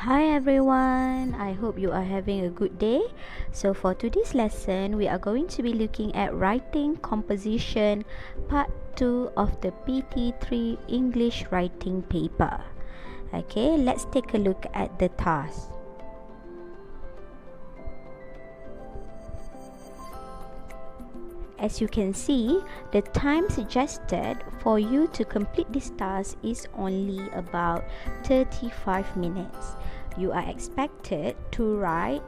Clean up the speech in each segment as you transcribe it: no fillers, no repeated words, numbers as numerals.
Hi everyone, I hope you are having a good day. So for today's lesson, we are going to be looking at writing composition part 2 of the PT3 English writing paper. Okay, let's take a look at the task. As you can see, the time suggested for you to complete this task is only about 35 minutes. You are expected to write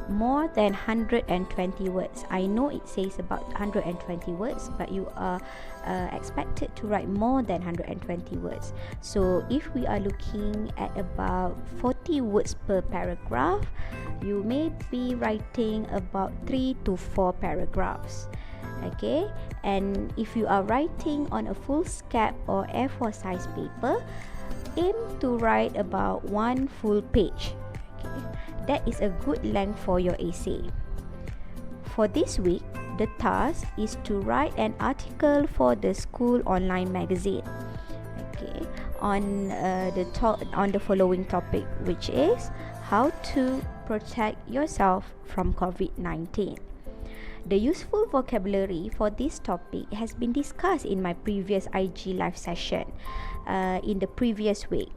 more than 120 words. I know it says about 120 words, but you are expected to write more than 120 words. So if we are looking at about 40 words per paragraph, you may be writing about 3 to 4 paragraphs. Okay, and if you are writing on a foolscap or A4 size paper, aim to write about 1 full page. Okay, that is a good length for your essay. For this week, the task is to write an article for the school online magazine. Okay, on the following topic, which is how to protect yourself from COVID-19. The useful vocabulary for this topic has been discussed in my previous IG live session in the previous week.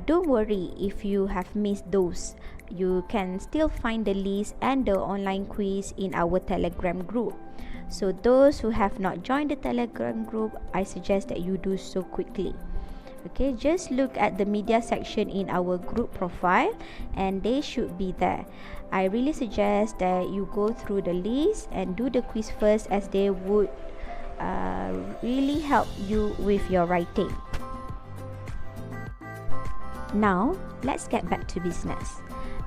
Don't worry if you have missed those. You can still find the list and the online quiz in our Telegram group. So those who have not joined the Telegram group, I suggest that you do so quickly. Okay, just look at the media section in our group profile and they should be there. I really suggest that you go through the list and do the quiz first, as they would really help you with your writing. Now, let's get back to business.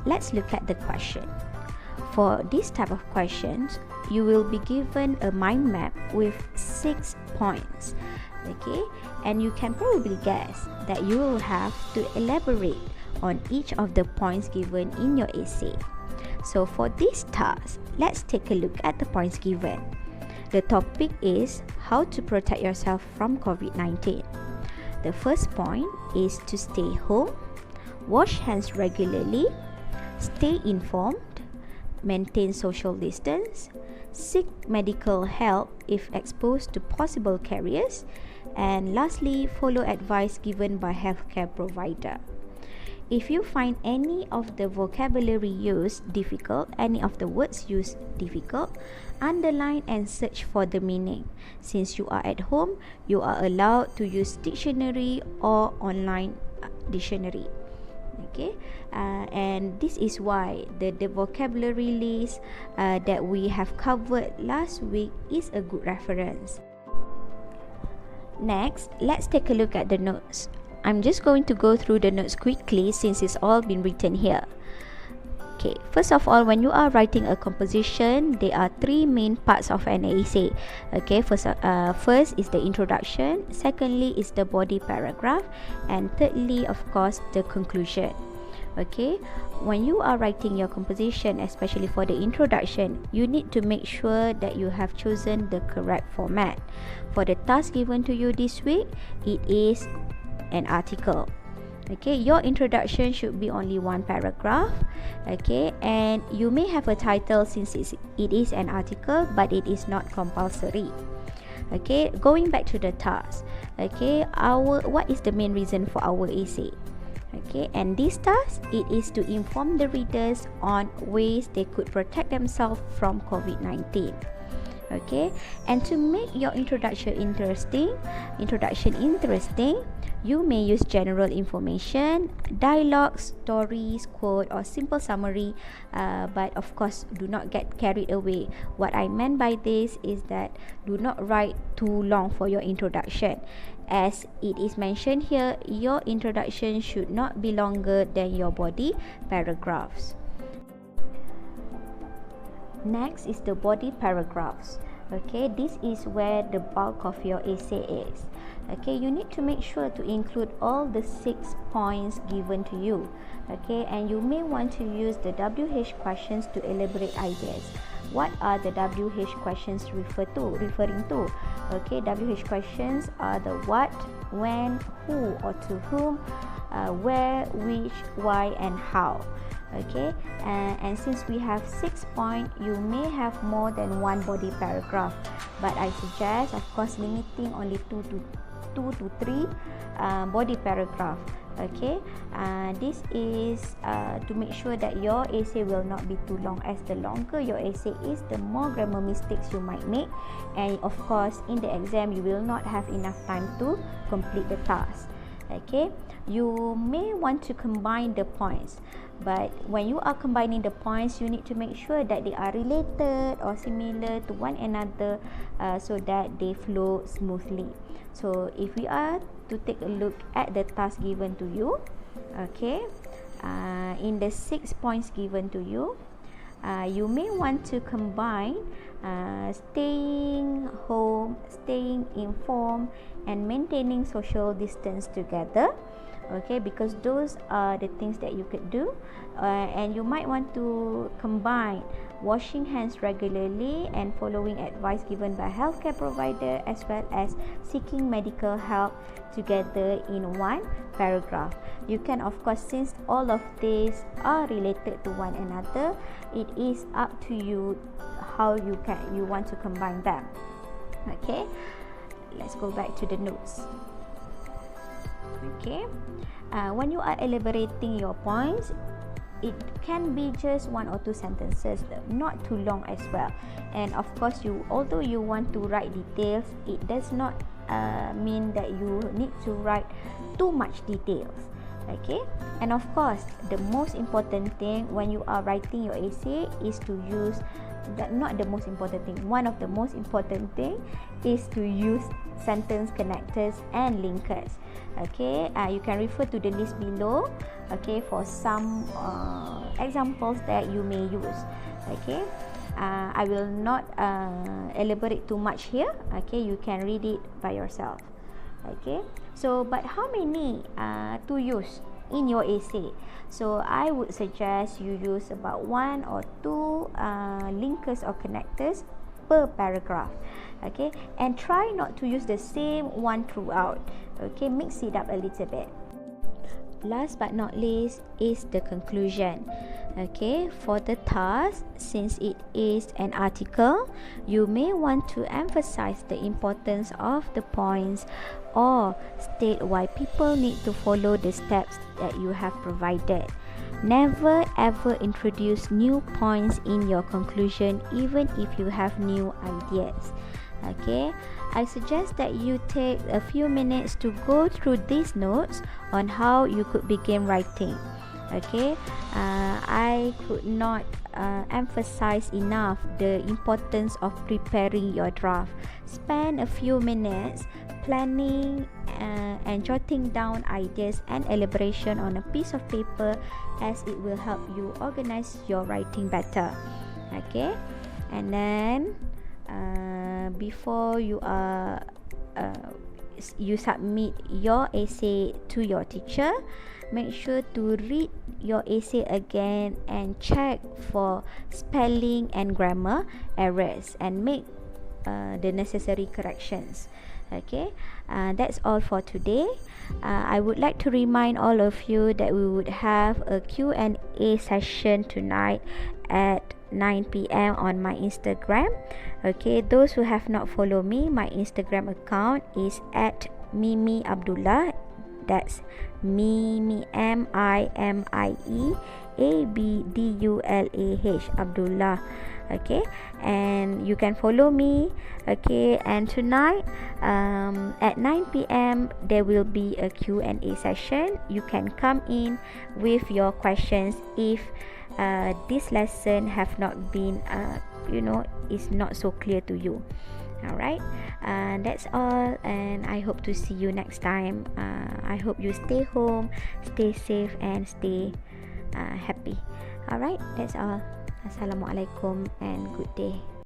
Let's look at the question. For this type of questions, you will be given a mind map with 6 points. Okay, and you can probably guess that you will have to elaborate on each of the points given in your essay. So for this task, let's take a look at the points given. The topic is how to protect yourself from COVID-19. The first point is to stay home, wash hands regularly, stay informed, maintain social distance, seek medical help if exposed to possible carriers, and lastly, follow advice given by healthcare provider. If you find any of the vocabulary used difficult, any of the words used difficult, underline and search for the meaning. Since you are at home, you are allowed to use dictionary or online dictionary. Okay, and this is why the vocabulary list that we have covered last week is a good reference. Next, let's take a look at the notes. I'm just going to go through the notes quickly since it's all been written here. Okay, first of all, when you are writing a composition, there are 3 main parts of an essay. Okay, first is the introduction, secondly is the body paragraph, and thirdly, of course, the conclusion. Okay, when you are writing your composition, especially for the introduction, you need to make sure that you have chosen the correct format. For the task given to you this week, it is an article. Okay, your introduction should be only 1 paragraph. Okay, and you may have a title since it is an article, but it is not compulsory. Okay, going back to the task. Okay, what is the main reason for our essay? Okay, and this task, it is to inform the readers on ways they could protect themselves from COVID-19. Okay, and to make your introduction interesting, you may use general information, dialogue, stories, quote, or simple summary, but of course do not get carried away. What I meant by this is that do not write too long for your introduction. As it is mentioned here, your introduction should not be longer than your body paragraphs. Next is the body paragraphs. Okay, this is where the bulk of your essay is. Okay, you need to make sure to include all the 6 points given to you. Okay, and you may want to use the WH questions to elaborate ideas. What are the WH questions referring to? Okay, WH questions are the what, when, who, or to whom, where, which, why, and how. Okay, and since we have 6 points, you may have more than one body paragraph, but I suggest, of course, limiting only 2 to 3 body paragraph. Okay, this is to make sure that your essay will not be too long, as the longer your essay is, the more grammar mistakes you might make, and of course in the exam you will not have enough time to complete the task. Okay, you may want to combine the points, but when you are combining the points, you need to make sure that they are related or similar to one another, so that they flow smoothly. So if we are to take a look at the task given to you, okay, in the 6 points given to you, you may want to combine staying home, staying informed, and maintaining social distance together. Okay, because those are the things that you could do, and you might want to combine washing hands regularly and following advice given by healthcare provider, as well as seeking medical help together in one paragraph. You can, of course, since all of these are related to one another, it is up to you how you want to combine them. Okay, let's go back to the notes. Okay, when you are elaborating your points, it can be just 1 or 2 sentences, not too long as well. And of course, although you want to write details, it does not mean that you need to write too much details. Okay, and of course, the most important thing when you are writing your essay is to use not the most important thing. One of the most important thing is to use sentence connectors and linkers. Okay, you can refer to the list below, okay, for some examples that you may use. Okay, I will not elaborate too much here. Okay, you can read it by yourself. Okay, so but how many to use in your essay? So I would suggest you use about 1 or 2 linkers or connectors per paragraph. Okay, and try not to use the same one throughout. Okay, mix it up a little bit. Last but not least is the conclusion. Okay, for the task, since it is an article, you may want to emphasize the importance of the points or state why people need to follow the steps that you have provided. Never ever introduce new points in your conclusion, even if you have new ideas. Okay, I suggest that you take a few minutes to go through these notes on how you could begin writing. Okay, I could not emphasize enough the importance of preparing your draft. Spend a few minutes planning and jotting down ideas and elaboration on a piece of paper, as it will help you organize your writing better. Okay, and then before you submit your essay to your teacher, make sure to read your essay again and check for spelling and grammar errors and make the necessary corrections. Okay, that's all for today. I would like to remind all of you that we would have a Q&A session tonight at 9 p.m. on my Instagram. Okay, those who have not followed me, my Instagram account is at Mimi Abdullah. That's Mimi MIMIE Abdullah. Okay, and you can follow me. Okay, and tonight at 9 p.m. there will be a Q&A session. You can come in with your questions if this lesson have not been is not so clear to you. Alright, that's all, and I hope to see you next time. I hope you stay home, stay safe, and stay happy. Alright, that's all. Assalamualaikum and good day.